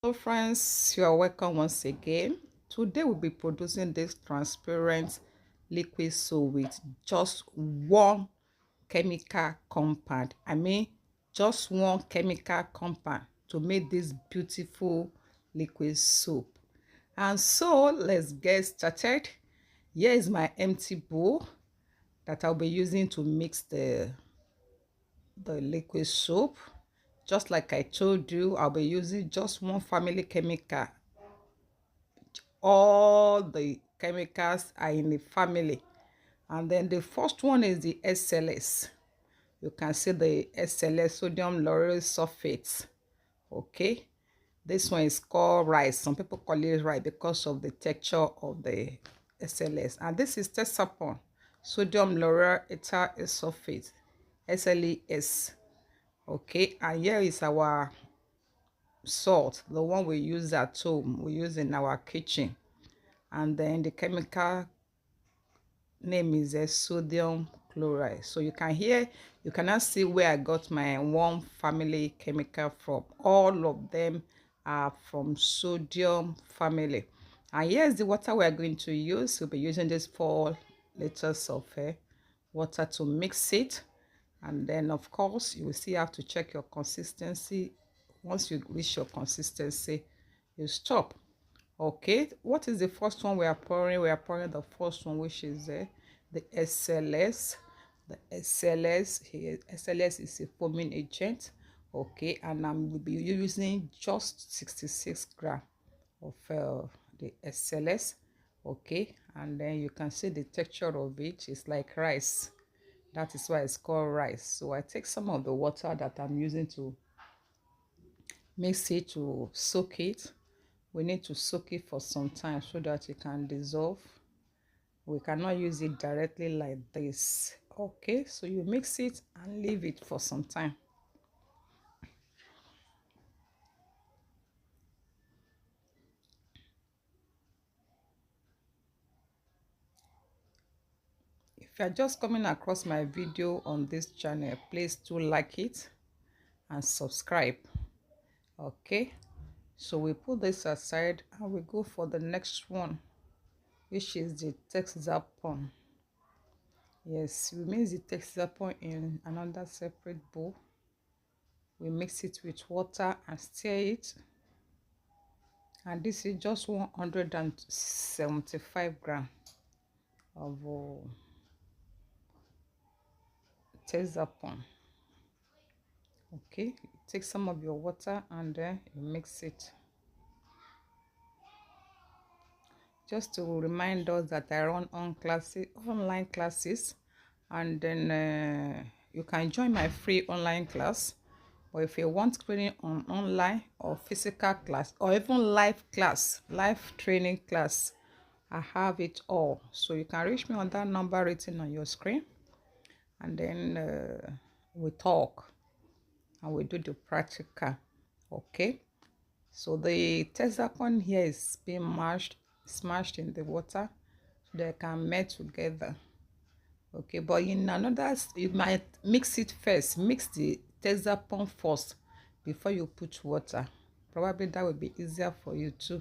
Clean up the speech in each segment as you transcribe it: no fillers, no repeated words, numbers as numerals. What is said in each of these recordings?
Hello friends, you are welcome once again. Today we'll be producing this transparent liquid soap with just one chemical compound. Just one chemical compound to make this beautiful liquid soap. And so let's get started. Here is my empty bowl that I'll be using to mix the liquid soap. Just like I told you, I'll be using just one family chemical. All the chemicals are in the family. And then the first one is the SLS. You can see the SLS, sodium lauryl sulfate. Okay, this one is called rice. Some people call it rice because of the texture of the SLS. And this is tesapon, sodium lauryl ethyl sulfate, SLES. Okay, and here is our salt, the one we use at home, we use in our kitchen. And then the chemical name is a sodium chloride. So you can now see where I got my one family chemical from. All of them are from sodium family. And here's the water we are going to use. We'll be using this 4 liters of water to mix it. And then of course you will still have to check your consistency. Once you reach your consistency, you stop. Okay, what is the first one we are pouring? We are pouring the first one, which is the SLS. The SLS here, SLS is a foaming agent. Okay, and I'm will be using just 66 grams of the SLS. Okay, and then you can see the texture of it is like rice. That is why it's called rice. So I take some of the water that I'm using to mix it, to soak it. We need to soak it for some time so that it can dissolve. We cannot use it directly like this. Okay, so you mix it and leave it for some time. If you are just coming across my video on this channel, please do like it and subscribe. Okay, so we put this aside and we go for the next one, which is the texapon. Yes, we mix the texapon in another separate bowl. We mix it with water and stir it. And this is just 175 grams of texapon. Okay, you take some of your water and then you mix it. Just to remind us that I run online classes, and then you can join my free online class. Or if you want training on online or physical class or even live class, live training class, I have it all. So you can reach me on that number written on your screen, and then we talk and we do the practical. Okay, so the texapon here is being smashed in the water so they can melt together. Okay, but in another, you might mix it first. Mix the texapon first before you put water. Probably that will be easier for you too.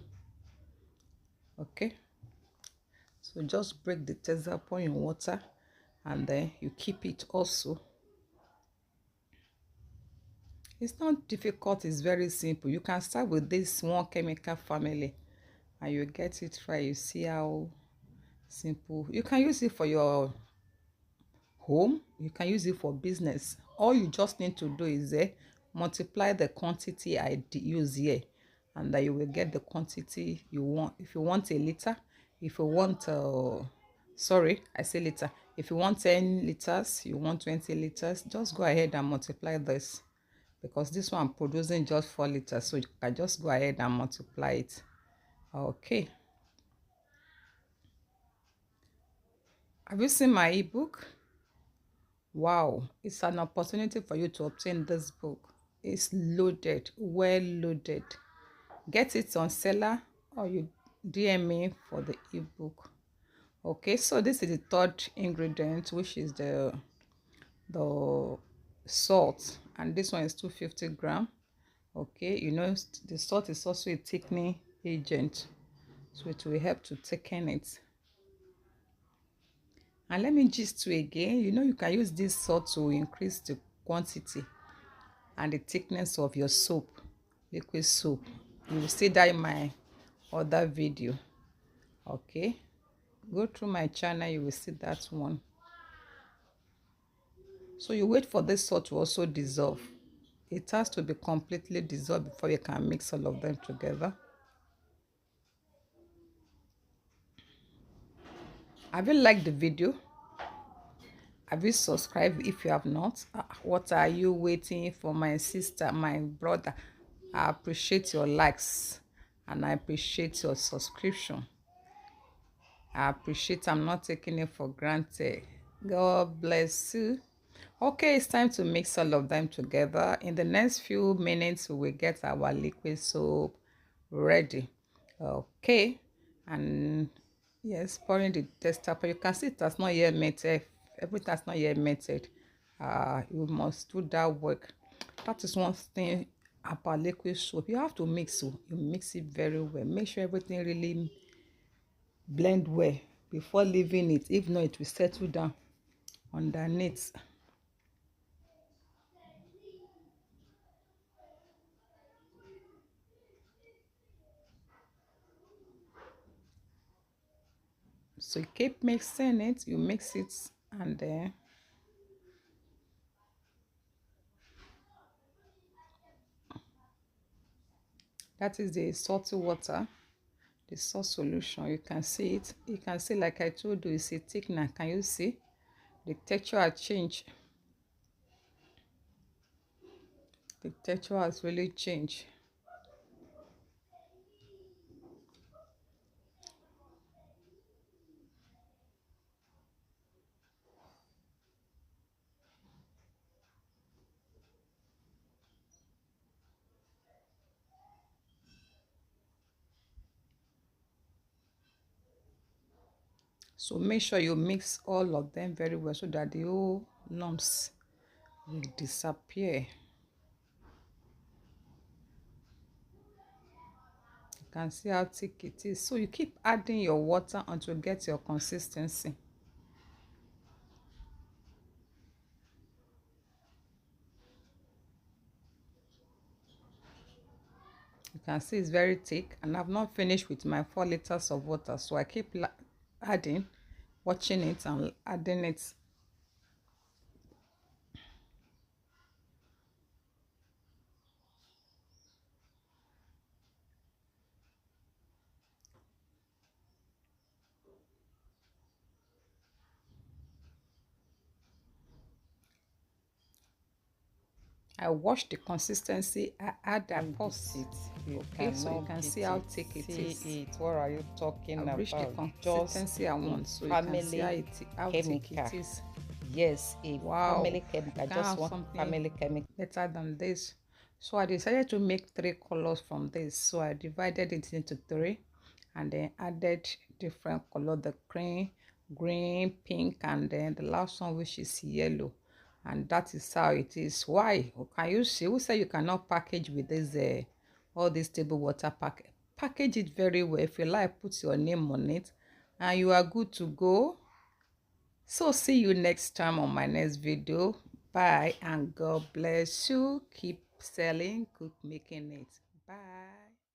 Okay, so just break the texapon in water and then you keep it also. It's not difficult, it's very simple. You can start with this one chemical family and you get it right. You see how simple. You can use it for your home, you can use it for business. All you just need to do is multiply the quantity I use here, and that you will get the quantity you want. If you want a liter, if you want sorry, I say liter. If you want 10 liters, you want 20 liters, just go ahead and multiply this, because this one I'm producing just 4 liters, so you can just go ahead and multiply it. Okay, have you seen my ebook? Wow, it's an opportunity for you to obtain this book. It's loaded, well loaded. Get it on seller or you DM me for the ebook. Okay, so this is the third ingredient, which is the salt, and this one is 250 grams. Okay, you know, the salt is also a thickening agent, so it will help to thicken it. And let me gist you again, you know, you can use this salt to increase the quantity and the thickness of your soap, liquid soap. You will see that in my other video. Okay, go through my channel, you will see that one. So you wait for this salt to also dissolve. It has to be completely dissolved before you can mix all of them together. Have you liked the video? Have you subscribed if you have not? What are you waiting for, my sister, my brother? I appreciate your likes and I appreciate your subscription. I appreciate, I'm not taking it for granted. God bless you. Okay, it's time to mix all of them together. In the next few minutes, we will get our liquid soap ready. Okay, and yes, pouring the tester, but you can see it has not yet melted. Everything has not yet melted. You must do that work. That is one thing about liquid soap. You have to mix it. You mix it very well. Make sure everything really blend well before leaving it. If not, it will settle down underneath. So you keep mixing it, you mix it, and then that is the salty water, the salt solution. You can see it. You can see, like I told you, it's a thickener. Can you see the texture has changed? The texture has really changed. So make sure you mix all of them very well so that the whole lumps will disappear. You can see how thick it is. So you keep adding your water until you get your consistency. You can see it's very thick, and I've not finished with my 4 liters of water, so I keep adding, watching it and adding it. I watch the consistency, I add, I pause it. Okay, so you can see how thick it is. What are you talking about? I've reached the consistency I want, so you can see how thick it is. Yes, a family chemical. I just want family chemical. Better than this. So I decided to make 3 colors from this. So I divided it into 3 and then added different color, the cream, green, pink, and then the last one, which is yellow. And that is how it is. Why? Can you see? Who said you cannot package with this all this table water pack? Package it very well. If you like, put your name on it and you are good to go. So see you next time on my next video. Bye and God bless you. Keep selling, keep making it. Bye.